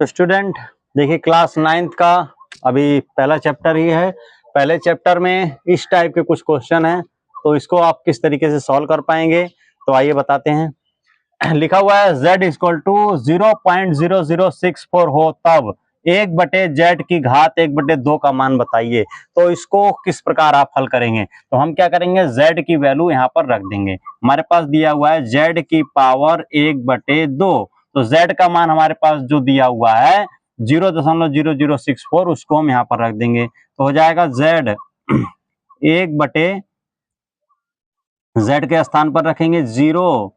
तो स्टूडेंट देखिए class 9th का अभी पहला चैप्टर ही है। पहले चैप्टर में इस टाइप के कुछ क्वेश्चन हैं, तो इसको आप किस तरीके से सॉल्व कर पाएंगे, तो आइए बताते हैं। लिखा हुआ है z इक्वल टू 0.0064 हो तब 1/z की घात 1/2 का मान बताइए। तो इसको किस प्रकार आप हल करेंगे, तो हम क्या करेंगे, z की वैल्यू यहाँ पर रख देंगे। हमारे पास दिया हुआ है z की पावर 1/2, तो z का मान हमारे पास जो दिया हुआ है 0.0064, उसको हम यहाँ पर रख देंगे। तो हो जाएगा z 1/z के स्थान पर रखेंगे 0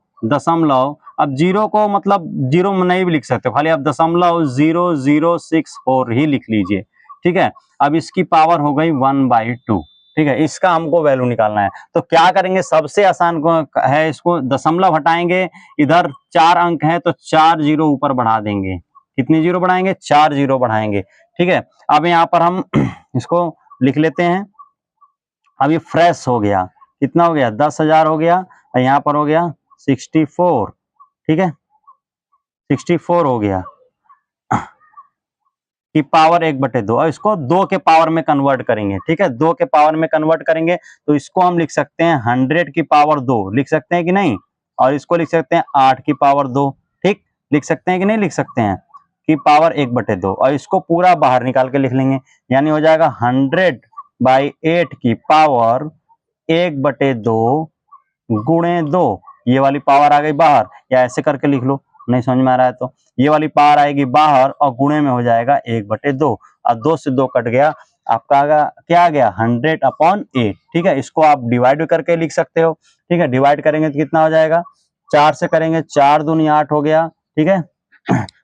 अब जीरो को मतलब जीरो नहीं भी लिख सकते, खाली आप 0.0064 ही लिख लीजिए। ठीक है, अब इसकी पावर हो गई 1/2। ठीक है, इसका हमको वैल्यू निकालना है, तो क्या करेंगे, सबसे आसान को है, इसको दशमलव हटाएंगे, इधर 4 अंक है तो 4 जीरो ऊपर बढ़ा देंगे। कितनी जीरो बढ़ाएंगे, 4 जीरो बढ़ाएंगे। ठीक है, अब यहाँ पर हम इसको लिख लेते हैं। अब ये फ्रेश हो गया, कितना हो गया, 10,000 हो गया, और यहाँ पर हो गया 64। ठीक है, 64 हो गया की पावर 1/2, और इसको 2 के पावर में कन्वर्ट करेंगे। ठीक है, 2 के पावर में कन्वर्ट करेंगे तो इसको हम लिख सकते हैं 100 की पावर 2, लिख सकते हैं कि नहीं, और इसको लिख सकते हैं 8 की पावर 2। ठीक, लिख सकते हैं कि नहीं लिख सकते हैं, की पावर 1/2, और इसको पूरा बाहर निकाल के लिख लेंगे, यानी हो जाएगा 100/8 की पावर 1/2 गुणे 2। ये वाली पावर आ गई बाहर, या ऐसे करके लिख लो, नहीं समझ में आ रहा है तो ये वाली पावर आएगी बाहर और गुणे में हो जाएगा 1/2, और 2 से 2 कट गया, आपका क्या आ गया, 100/8। ठीक है, इसको आप डिवाइड करके लिख सकते हो। ठीक है, डिवाइड करेंगे तो कितना हो जाएगा, 4 से करेंगे, 4 दूनी 8 हो गया। ठीक है,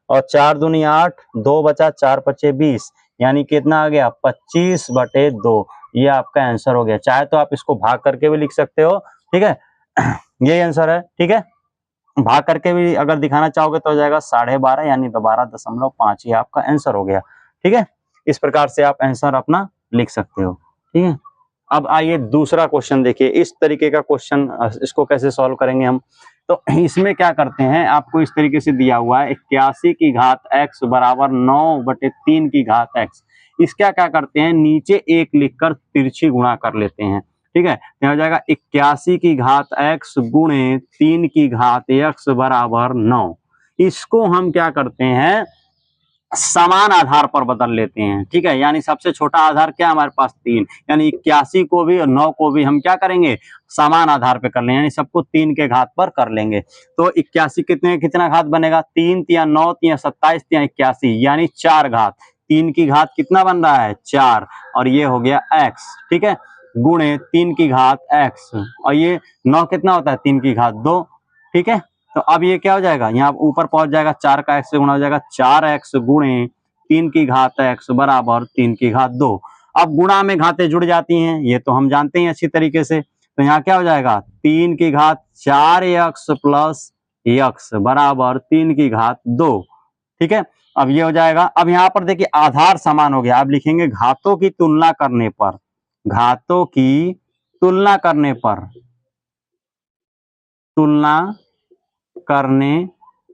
और 4 दूनी 8, 2 बचा, 4 पचे 20, यानी कितना आ गया, 25/2। ये आपका आंसर हो गया। चाहे तो आप इसको भाग करके भी लिख सकते हो। ठीक है, यही आंसर है। ठीक है, भाग करके भी अगर दिखाना चाहोगे तो हो जाएगा 12.5, यानी 12.5, ये आपका आंसर हो गया। ठीक है, इस प्रकार से आप आंसर अपना लिख सकते हो। ठीक है, अब आइए दूसरा क्वेश्चन देखिए, इस तरीके का क्वेश्चन, इसको कैसे सॉल्व करेंगे हम, तो इसमें क्या करते हैं, आपको इस तरीके से दिया हुआ है 81 की घात x बराबर 9/3 की घात x। इसका क्या करते हैं, नीचे 1 लिखकर तिरछी गुणा कर लेते हैं। ठीक है, तो हो जाएगा 81 की घात x गुणे 3 की घात x बराबर 9। इसको हम क्या करते हैं, समान आधार पर बदल लेते हैं। ठीक है, यानी सबसे छोटा आधार क्या हमारे पास 3, यानी 81 को भी और 9 को भी हम क्या करेंगे, समान आधार पे कर लेंगे, यानी सबको 3 के घात पर कर लेंगे। तो 81 कितना घात बनेगा, 3 या 9 या 27 या 81, यानी 4 घात। 3 की घात कितना बन रहा है, 4, और ये हो गया x। ठीक है, गुणे 3 की घात x, और ये 9 कितना होता है, 3 की घात 2। ठीक है, तो अब ये क्या हो जाएगा, यहाँ ऊपर पहुंच जाएगा, 4 का x से गुणा हो जाएगा, 4x गुणे 3 की घात x बराबर 3 की घात 2। अब गुणा में घातें जुड़ जाती हैं, ये तो हम जानते हैं अच्छी तरीके से। तो यहाँ क्या हो जाएगा, 3 की घात 4x प्लस x बराबर 3 की घात 2। ठीक है, अब ये हो जाएगा। अब यहाँ पर देखिए आधार समान हो गया, अब लिखेंगे घातों की तुलना करने पर, घातों की तुलना करने पर, तुलना करने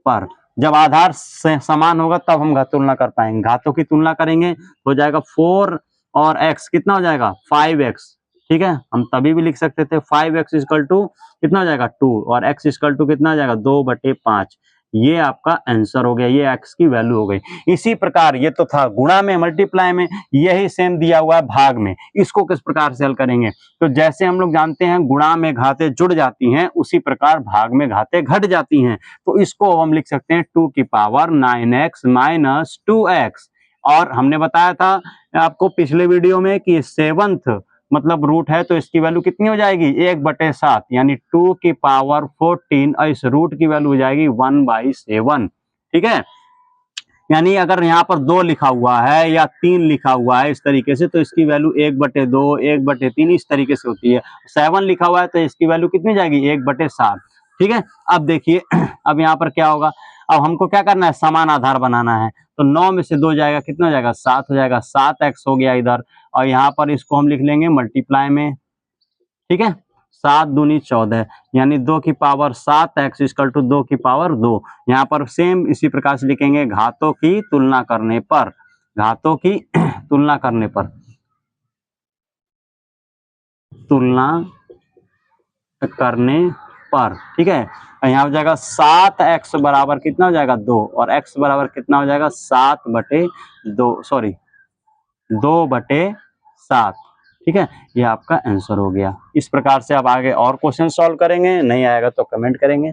पर, जब आधार समान होगा तब हम तुलना कर पाएंगे। घातों की तुलना करेंगे हो जाएगा 4 और x कितना हो जाएगा, 5x। ठीक है, हम तभी भी लिख सकते थे 5x इक्वल टू कितना हो जाएगा, 2, और x इक्वल टू कितना हो जाएगा, 2/5। ये आपका आंसर हो गया, ये x की वैल्यू हो गई। इसी प्रकार ये तो था गुणा में, मल्टीप्लाई में, यही सेम दिया हुआ है भाग में। इसको किस प्रकार से हल करेंगे, तो जैसे हम लोग जानते हैं गुणा में घातें जुड़ जाती हैं, उसी प्रकार भाग में घातें घट जाती हैं। तो इसको हम लिख सकते हैं 2 की पावर 9x माइनस 2x। और हमने बताया था आपको पिछले वीडियो में कि 7th मतलब रूट है, तो इसकी वैल्यू कितनी हो जाएगी, 1/7, यानी 2 की पावर 14, और इस रूट की वैल्यू हो जाएगी 1/7। ठीक है, यानी अगर यहाँ पर 2 लिखा हुआ है या 3 लिखा हुआ है इस तरीके से, तो इसकी वैल्यू 1/2, 1/3 इस तरीके से होती है। 7 लिखा हुआ है तो इसकी वैल्यू कितनी जाएगी, 1/7। ठीक है, अब देखिए अब यहाँ पर क्या होगा, अब हमको क्या करना है, समान आधार बनाना है। तो 9 में से 2 जाएगा, कितना हो जाएगा, 7 हो जाएगा, 7x हो गया इधर, और यहाँ पर इसको हम लिख लेंगे मल्टीप्लाई में। ठीक है, 7 दूनी 14, यानी 2 की पावर 7 x इक्वल टू 2 की पावर 2। यहाँ पर सेम इसी प्रकार से लिखेंगे, घातों की तुलना करने पर, घातों की तुलना करने पर, तुलना करने पर, ठीक है। यहाँ हो जाएगा 7x बराबर कितना हो जाएगा 2, और x बराबर कितना हो जाएगा 7/2, सॉरी 2/7, ठीक है। ये आपका आंसर हो गया। इस प्रकार से आप आगे और क्वेश्चन सॉल्व करेंगे, नहीं आएगा तो कमेंट करेंगे।